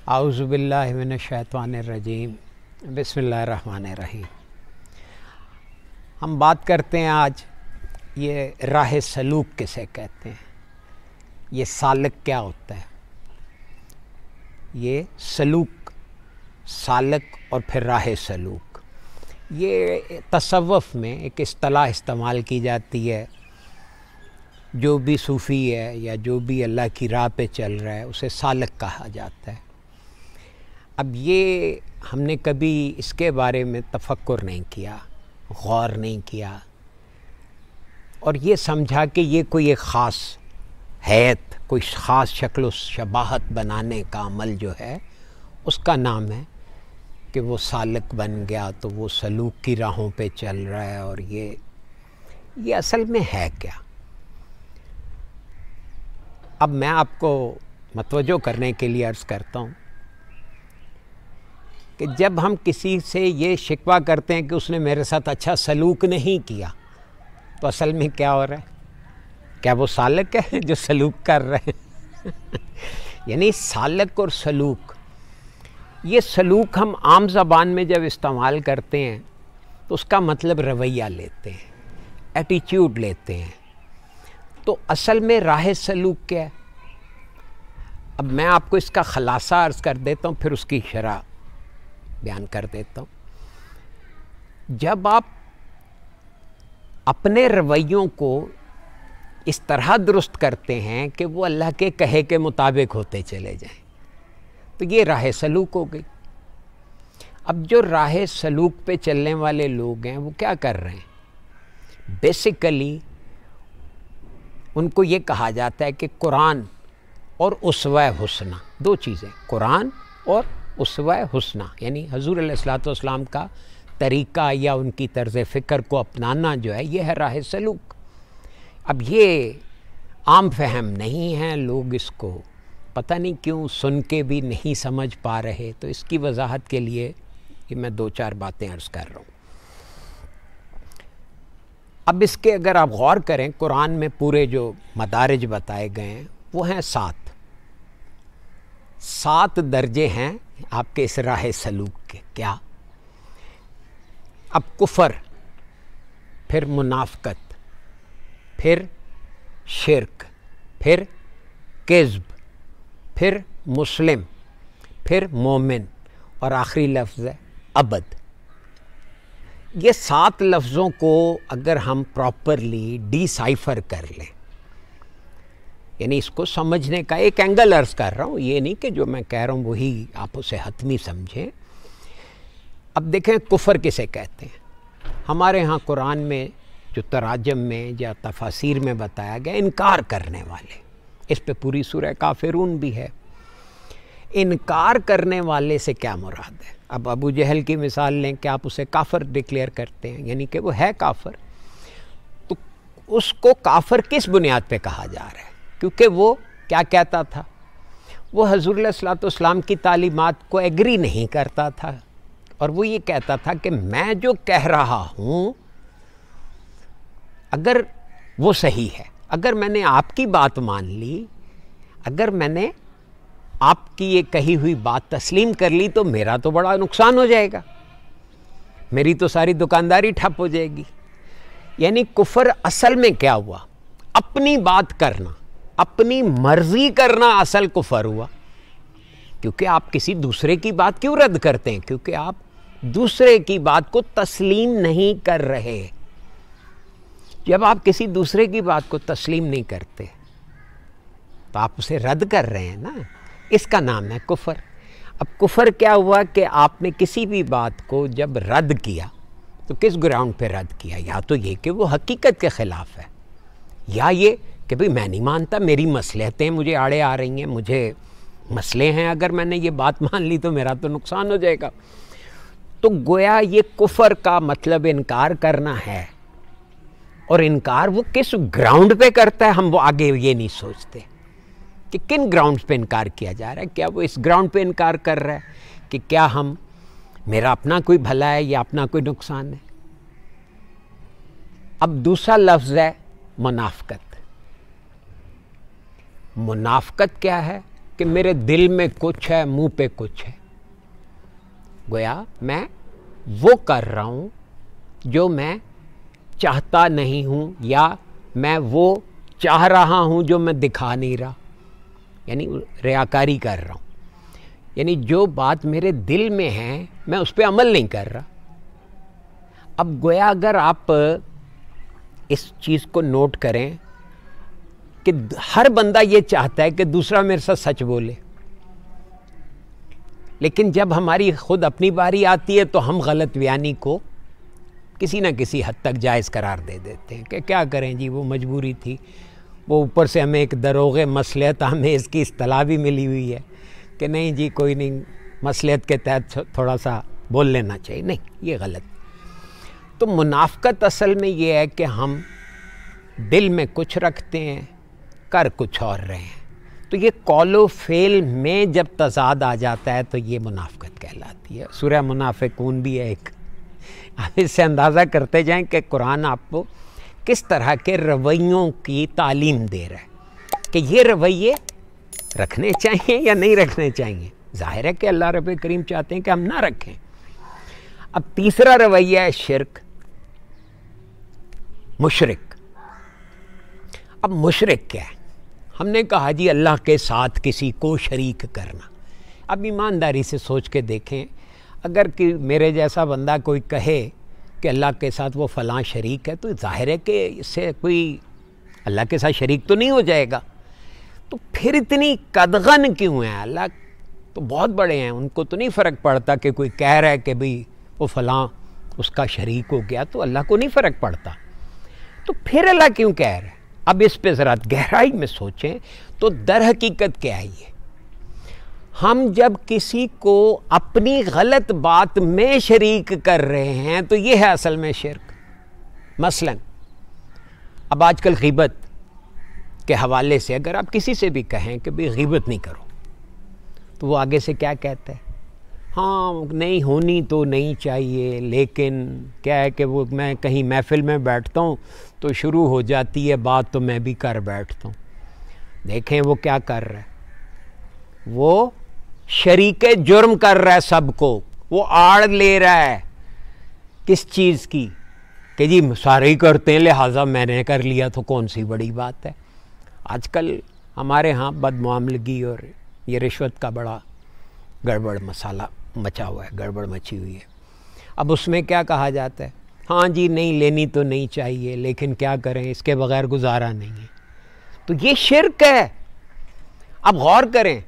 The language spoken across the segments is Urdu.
اعوذ باللہ من الشیطان الرجیم بسم اللہ الرحمن الرحیم۔ ہم بات کرتے ہیں آج یہ راہ سلوک کسے کہتے ہیں، یہ سالک کیا ہوتا ہے۔ یہ سلوک، سالک اور پھر راہ سلوک، یہ تصوف میں ایک اصطلاح استعمال کی جاتی ہے۔ جو بھی صوفی ہے یا جو بھی اللہ کی راہ پہ چل رہا ہے اسے سالک کہا جاتا ہے۔ اب یہ ہم نے کبھی اس کے بارے میں تفکر نہیں کیا، غور نہیں کیا، اور یہ سمجھا کہ یہ کوئی ایک خاص حیت، کوئی خاص شکل و شباہت بنانے کا عمل جو ہے اس کا نام ہے کہ وہ سالک بن گیا تو وہ سلوک کی راہوں پہ چل رہا ہے۔ اور یہ اصل میں ہے کیا؟ اب میں آپ کو متوجہ کرنے کے لیے عرض کرتا ہوں کہ جب ہم کسی سے یہ شکوہ کرتے ہیں کہ اس نے میرے ساتھ اچھا سلوک نہیں کیا تو اصل میں کیا ہو رہا ہے؟ کیا وہ سالک ہے جو سلوک کر رہے ہیں؟ یعنی سالک اور سلوک، یہ سلوک ہم عام زبان میں جب استعمال کرتے ہیں تو اس کا مطلب رویہ لیتے ہیں، ایٹیچیوڈ لیتے ہیں۔ تو اصل میں راہ سلوک کیا ہے؟ اب میں آپ کو اس کا خلاصہ عرض کر دیتا ہوں، پھر اس کی شرح بیان کر دیتا ہوں۔ جب آپ اپنے رویوں کو اس طرح درست کرتے ہیں کہ وہ اللہ کے کہے کے مطابق ہوتے چلے جائیں تو یہ راہ سلوک ہو گئی۔ اب جو راہ سلوک پہ چلنے والے لوگ ہیں وہ کیا کر رہے ہیں؟ بیسیکلی ان کو یہ کہا جاتا ہے کہ قرآن اور اسوہ حسنہ، دو چیزیں، قرآن اور اسوہ حسنہ، یعنی حضور علیہ الصلوۃ والسلام کا طریقہ یا ان کی طرز فکر کو اپنانا جو ہے یہ ہے راہ سلوک۔ اب یہ عام فہم نہیں ہے، لوگ اس کو پتہ نہیں کیوں سن کے بھی نہیں سمجھ پا رہے، تو اس کی وضاحت کے لیے یہ میں دو چار باتیں عرض کر رہا ہوں۔ اب اس کے اگر آپ غور کریں، قرآن میں پورے جو مدارج بتائے گئے ہیں وہ ہیں 7 درجے ہیں آپ کے اس راہ سلوک کے۔ کیا؟ اب کفر، پھر منافقت، پھر شرک، پھر کذب، پھر مسلم، پھر مومن، اور آخری لفظ ہے عبد۔ یہ 7 لفظوں کو اگر ہم پراپرلی ڈی سائفر کر لیں، یعنی اس کو سمجھنے کا ایک اینگل عرض کر رہا ہوں، یہ نہیں کہ جو میں کہہ رہا ہوں وہی آپ اسے حتمی سمجھیں۔ اب دیکھیں کفر کسے کہتے ہیں؟ ہمارے ہاں قرآن میں جو تراجم میں یا تفاسیر میں بتایا گیا انکار کرنے والے، اس پہ پوری سورہ کافرون بھی ہے۔ انکار کرنے والے سے کیا مراد ہے؟ اب ابو جہل کی مثال لیں کہ آپ اسے کافر ڈکلیئر کرتے ہیں، یعنی کہ وہ ہے کافر، تو اس کو کافر کس بنیاد پہ کہا جا رہا ہے؟ کیونکہ وہ کیا کہتا تھا؟ وہ حضور علیہ الصلوۃ والسلام کی تعلیمات کو ایگری نہیں کرتا تھا، اور وہ یہ کہتا تھا کہ میں جو کہہ رہا ہوں اگر وہ صحیح ہے، اگر میں نے آپ کی بات مان لی، اگر میں نے آپ کی یہ کہی ہوئی بات تسلیم کر لی تو میرا تو بڑا نقصان ہو جائے گا، میری تو ساری دکانداری ٹھپ ہو جائے گی۔ یعنی کفر اصل میں کیا ہوا؟ اپنی بات کرنا، اپنی مرضی کرنا اصل کفر ہوا۔ کیونکہ آپ کسی دوسرے کی بات کیوں رد کرتے ہیں؟ کیونکہ آپ دوسرے کی بات کو تسلیم نہیں کر رہے۔ جب آپ کسی دوسرے کی بات کو تسلیم نہیں کرتے تو آپ اسے رد کر رہے ہیں نا، اس کا نام ہے کفر۔ اب کفر کیا ہوا کہ آپ نے کسی بھی بات کو جب رد کیا تو کس گراؤنڈ پہ رد کیا؟ یا تو یہ کہ وہ حقیقت کے خلاف ہے، یا یہ کہ بھئی میں نہیں مانتا، میری مصلحتیں مجھے آڑے آ رہی ہیں، مجھے مسئلے ہیں، اگر میں نے یہ بات مان لی تو میرا تو نقصان ہو جائے گا۔ تو گویا یہ کفر کا مطلب انکار کرنا ہے، اور انکار وہ کس گراؤنڈ پہ کرتا ہے ہم وہ آگے یہ نہیں سوچتے کہ کن گراؤنڈ پہ انکار کیا جا رہا ہے۔ کیا وہ اس گراؤنڈ پہ انکار کر رہا ہے کہ کیا میرا اپنا کوئی بھلا ہے یا اپنا کوئی نقصان ہے؟ اب دوسرا لفظ ہے منافقت۔ منافقت کیا ہے؟ کہ میرے دل میں کچھ ہے، منہ پہ کچھ ہے. گویا میں وہ کر رہا ہوں جو میں چاہتا نہیں ہوں، یا میں وہ چاہ رہا ہوں جو میں دکھا نہیں رہا، یعنی ریاکاری کر رہا ہوں. یعنی جو بات میرے دل میں ہے میں اس پہ عمل نہیں کر رہا. اب گویا اگر آپ اس چیز کو نوٹ کریں کہ ہر بندہ یہ چاہتا ہے کہ دوسرا میرے ساتھ سچ بولے، لیکن جب ہماری خود اپنی باری آتی ہے تو ہم غلط بیانی کو کسی نہ کسی حد تک جائز قرار دے دیتے ہیں کہ کیا کریں جی، وہ مجبوری تھی، وہ اوپر سے ہمیں ایک دروغ مصلحت ہمیں اس کی اصطلاح بھی ملی ہوئی ہے کہ نہیں جی کوئی نہیں، مصلحت کے تحت تھوڑا سا بول لینا چاہیے. نہیں، یہ غلط. تو منافقت اصل میں یہ ہے کہ ہم دل میں کچھ رکھتے ہیں، کر کچھ اور رہے ہیں. تو یہ قول و فعل میں جب تضاد آ جاتا ہے تو یہ منافقت کہلاتی ہے. سورہ منافقون بھی ہے ایک. آپ اس سے اندازہ کرتے جائیں کہ قرآن آپ کو کس طرح کے رویوں کی تعلیم دے رہا ہے کہ یہ رویے رکھنے چاہیے یا نہیں رکھنے چاہیے. ظاہر ہے کہ اللہ رب کریم چاہتے ہیں کہ ہم نہ رکھیں. اب تیسرا رویہ ہے شرک، مشرک. اب مشرک کیا ہے؟ ہم نے کہا جی اللہ کے ساتھ کسی کو شریک کرنا. اب ایمانداری سے سوچ کے دیکھیں، اگر کہ میرے جیسا بندہ کوئی کہے کہ اللہ کے ساتھ وہ فلاں شریک ہے تو ظاہر ہے کہ اس سے کوئی اللہ کے ساتھ شریک تو نہیں ہو جائے گا. تو پھر اتنی قدغن کیوں ہے؟ اللہ تو بہت بڑے ہیں، ان کو تو نہیں فرق پڑتا کہ کوئی کہہ رہا ہے کہ بھئی وہ فلاں اس کا شریک ہو گیا، تو اللہ کو نہیں فرق پڑتا. تو پھر اللہ کیوں کہہ رہا ہے؟ اب اس پہ ذرا گہرائی میں سوچیں تو در حقیقت کیا ہے یہ؟ ہم جب کسی کو اپنی غلط بات میں شریک کر رہے ہیں تو یہ ہے اصل میں شرک. مثلا اب آج کل غیبت کے حوالے سے اگر آپ کسی سے بھی کہیں کہ بھئی غیبت نہیں کرو تو وہ آگے سے کیا کہتا ہے؟ ہاں نہیں ہونی تو نہیں چاہیے، لیکن کیا ہے کہ وہ میں کہیں محفل میں بیٹھتا ہوں تو شروع ہو جاتی ہے بات تو میں بھی کر بیٹھتا ہوں. دیکھیں وہ کیا کر رہا ہے، وہ شریک جرم کر رہا ہے سب کو. وہ آڑ لے رہا ہے کس چیز کی کہ جی سارے ہی کرتے ہیں لہٰذا میں نے کر لیا تو کون سی بڑی بات ہے. آج کل ہمارے ہاں بدمعاملگی اور یہ رشوت کا بڑا گڑبڑ مسالہ مچا ہوا ہے، گڑبڑ مچی ہوئی ہے. اب اس میں کیا کہا جاتا ہے؟ ہاں جی نہیں لینی تو نہیں چاہیے، لیکن کیا کریں اس کے بغیر گزارا نہیں ہے. تو یہ شرک ہے. اب غور کریں،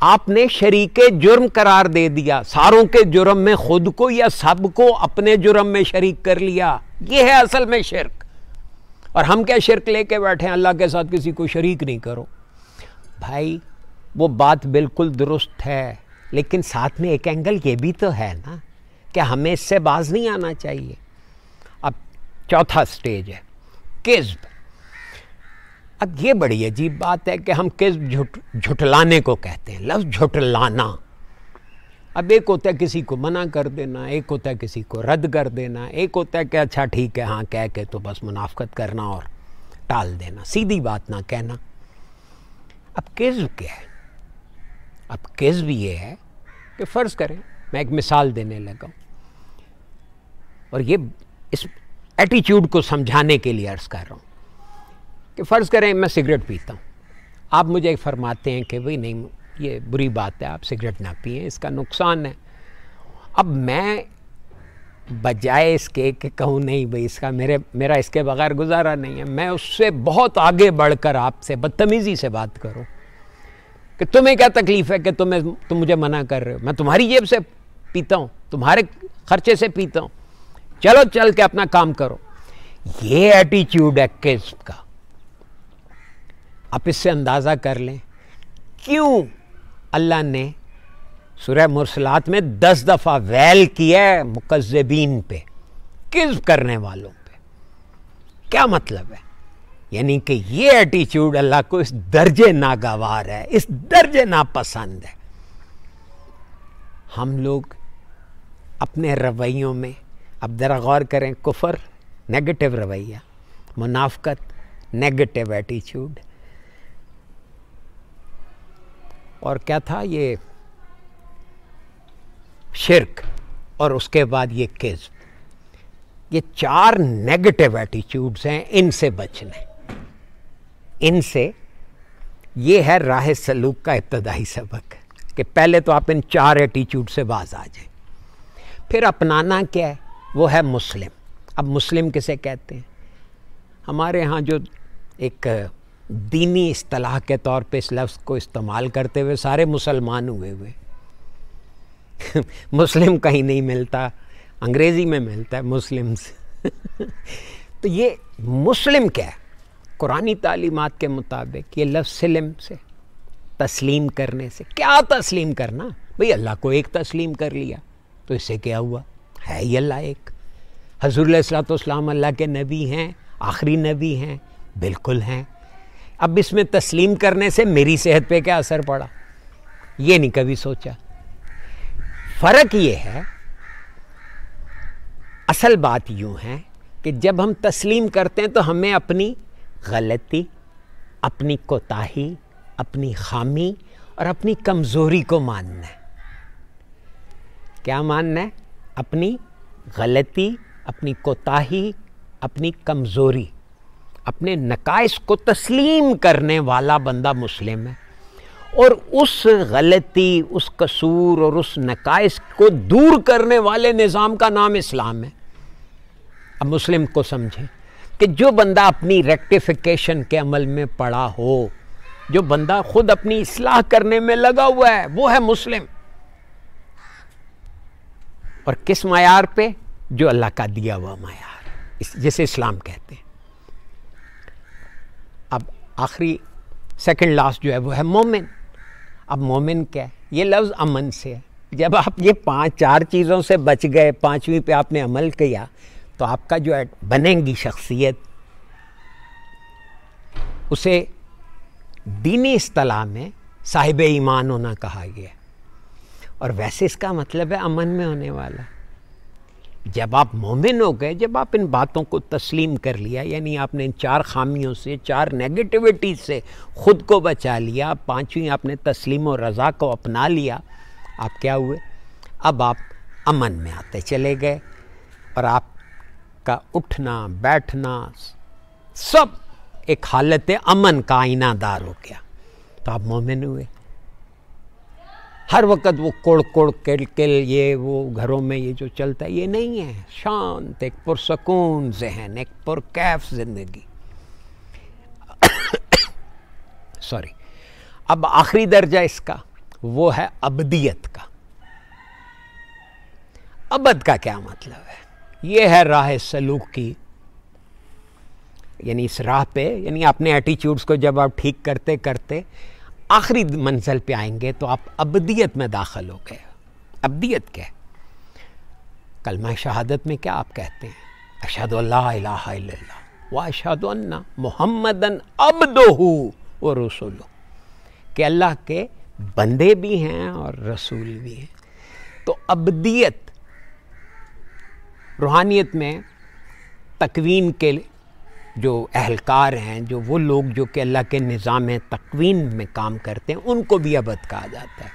آپ نے شریک جرم قرار دے دیا، ساروں کے جرم میں خود کو یا سب کو اپنے جرم میں شریک کر لیا. یہ ہے اصل میں شرک. اور ہم کیا شرک لے کے بیٹھے ہیں؟ اللہ کے ساتھ کسی کو شریک نہیں کرو. بھائی وہ بات بالکل درست ہے، لیکن ساتھ میں ایک اینگل یہ بھی تو ہے نا کہ ہمیں اس سے باز نہیں آنا چاہیے. اب چوتھا سٹیج ہے کذب. اب یہ بڑی عجیب بات ہے کہ ہم کذب جھٹلانے کو کہتے ہیں. لفظ جھٹلانا، اب ایک ہوتا ہے کسی کو منع کر دینا، ایک ہوتا ہے کسی کو رد کر دینا، ایک ہوتا ہے کہ اچھا ٹھیک ہے ہاں کہہ کے تو بس منافقت کرنا اور ٹال دینا، سیدھی بات نہ کہنا. اب کذب کیا ہے؟ اب کذب یہ ہے کہ فرض کریں میں ایک مثال دینے لگا ہوں، اور یہ اس ایٹیچیوڈ کو سمجھانے کے لیے عرض کر رہا ہوں کہ فرض کریں میں سگریٹ پیتا ہوں. آپ مجھے فرماتے ہیں کہ بھئی نہیں یہ بری بات ہے، آپ سگریٹ نہ پئیں، اس کا نقصان ہے. اب میں بجائے اس کے کہ کہوں نہیں بھئی اس کا میرا اس کے بغیر گزارا نہیں ہے، میں اس سے بہت آگے بڑھ کر آپ سے بدتمیزی سے بات کروں کہ تمہیں کیا تکلیف ہے کہ تم مجھے منع کر رہے ہو، میں تمہاری جیب سے پیتا ہوں، تمہارے خرچے سے پیتا ہوں، چلو چل کے اپنا کام کرو. یہ ایٹیچیوڈ ہے کذب کا. آپ اس سے اندازہ کر لیں کیوں اللہ نے سورہ مرسلات میں 10 دفعہ ویل کیا ہے مکذبین پہ، کذب کرنے والوں پہ. کیا مطلب ہے؟ یعنی کہ یہ ایٹیچیوڈ اللہ کو اس درجے ناگوار ہے، اس درجے ناپسند ہے. ہم لوگ اپنے رویوں میں اب ذرا غور کریں، کفر نیگیٹو رویہ، منافقت نیگیٹو ایٹیچیوڈ، اور کیا تھا یہ شرک، اور اس کے بعد یہ کذب، یہ 4 نیگیٹو ایٹیچیوڈز ہیں، ان سے بچنے، ان سے، یہ ہے راہ سلوک کا ابتدائی سبق کہ پہلے تو آپ ان 4 ایٹیچیوڈ سے باز آ جائیں۔ پھر اپنانا کیا ہے؟ وہ ہے مسلم۔ اب مسلم کسے کہتے ہیں؟ ہمارے ہاں جو ایک دینی اصطلاح کے طور پہ اس لفظ کو استعمال کرتے ہوئے سارے مسلمان ہوئے مسلم کہیں نہیں ملتا، انگریزی میں ملتا ہے مسلم سے تو یہ مسلم کیا ہے؟ قرآنی تعلیمات کے مطابق یہ لفظ سلم سے، تسلیم کرنے سے۔ کیا تسلیم کرنا؟ بھئی اللہ کو ایک تسلیم کر لیا تو اس سے کیا ہوا؟ ہے ہی اللہ ایک۔ حضور علیہ الصلوۃ والسلام اللہ کے نبی ہیں، آخری نبی ہیں، بالکل ہیں۔ اب اس میں تسلیم کرنے سے میری صحت پہ کیا اثر پڑا؟ یہ نہیں کبھی سوچا۔ فرق یہ ہے، اصل بات یوں ہے کہ جب ہم تسلیم کرتے ہیں تو ہمیں اپنی غلطی، اپنی کوتاہی، اپنی خامی اور اپنی کمزوری کو ماننا ہے۔ کیا ماننا ہے؟ اپنی غلطی، اپنی کوتاہی، اپنی کمزوری، اپنے نقائص کو تسلیم کرنے والا بندہ مسلم ہے، اور اس غلطی، اس قصور اور اس نقائص کو دور کرنے والے نظام کا نام اسلام ہے۔ اب مسلم کو سمجھیں کہ جو بندہ اپنی ریکٹیفیکیشن کے عمل میں پڑا ہو، جو بندہ خود اپنی اصلاح کرنے میں لگا ہوا ہے، وہ ہے مسلم۔ اور کس معیار پہ؟ جو اللہ کا دیا ہوا معیار، جسے اسلام کہتے ہیں۔ اب آخری سیکنڈ لاسٹ جو ہے وہ ہے مومن۔ اب مومن کیا ہے؟ یہ لفظ امن سے ہے۔ جب آپ یہ 4 چیزوں سے بچ گئے، 5ویں پہ آپ نے عمل کیا، تو آپ کا جو بنے گی شخصیت، اسے دینی اصطلاح میں صاحب ایمان ہونا کہا گیا ہے، اور ویسے اس کا مطلب ہے امن میں ہونے والا۔ جب آپ مومن ہو گئے، جب آپ ان باتوں کو تسلیم کر لیا، یعنی آپ نے ان 4 خامیوں سے، 4 نیگیٹیوٹی سے خود کو بچا لیا، 5ویں آپ نے تسلیم و رضا کو اپنا لیا، آپ کیا ہوئے؟ اب آپ امن میں آتے چلے گئے، اور آپ کا اٹھنا بیٹھنا سب ایک حالت امن کا آئینہ دار ہو گیا، تو آپ مومن ہوئے۔ ہر وقت وہ کوڑ کل کل، یہ وہ گھروں میں یہ جو چلتا ہے، یہ نہیں ہے۔ شانت، ایک پرسکون ذہن، ایک پرکیف زندگی۔ سوری، اب آخری درجہ اس کا وہ ہے ابدیت کا۔ ابد کا کیا مطلب ہے؟ یہ ہے راہ سلوک کی، یعنی اس راہ پہ، یعنی اپنے ایٹیچیوڈز کو جب آپ ٹھیک کرتے کرتے آخری منزل پہ آئیں گے تو آپ ابدیت میں داخل ہو گئے۔ ابدیت کیا ہے؟ کلمہ شہادت میں کیا آپ کہتے ہیں؟ اشہد ان لا الہ الا اللہ واشہد ان محمدً عبدہ ورسولہ، کہ اللہ کے بندے بھی ہیں اور رسول بھی ہیں۔ تو ابدیت روحانیت میں تکوین کے جو اہلکار ہیں، جو وہ لوگ جو کہ اللہ کے نظام تکوین میں کام کرتے ہیں، ان کو بھی ابد کہا جاتا ہے۔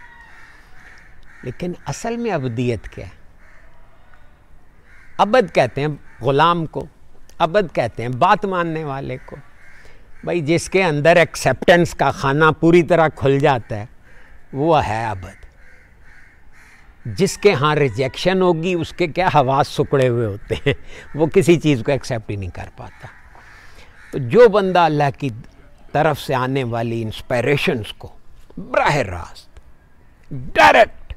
لیکن اصل میں ابدیت کیا ہے؟ ابد کہتے ہیں غلام کو، ابد کہتے ہیں بات ماننے والے کو۔ بھائی جس کے اندر ایکسیپٹنس کا کھانا پوری طرح کھل جاتا ہے، وہ ہے ابد۔ جس کے ہاں ریجیکشن ہوگی، اس کے کیا حواس سکڑے ہوئے ہوتے ہیں، وہ کسی چیز کو ایکسیپٹ ہی نہیں کر پاتا۔ تو جو بندہ اللہ کی طرف سے آنے والی انسپائریشنز کو براہ راست ڈائریکٹ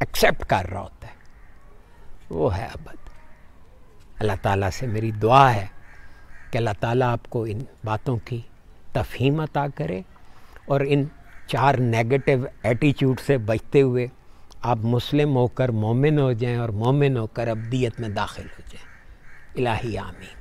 ایکسیپٹ کر رہا ہوتا ہے، وہ ہے ابد۔ اللہ تعالیٰ سے میری دعا ہے کہ اللہ تعالیٰ آپ کو ان باتوں کی تفہیم عطا کرے، اور ان 4 نیگیٹو ایٹیچیوڈ سے بچتے ہوئے آپ مسلم ہو کر مومن ہو جائیں، اور مومن ہو کر ابدیت میں داخل ہو جائیں۔ الہی آمین۔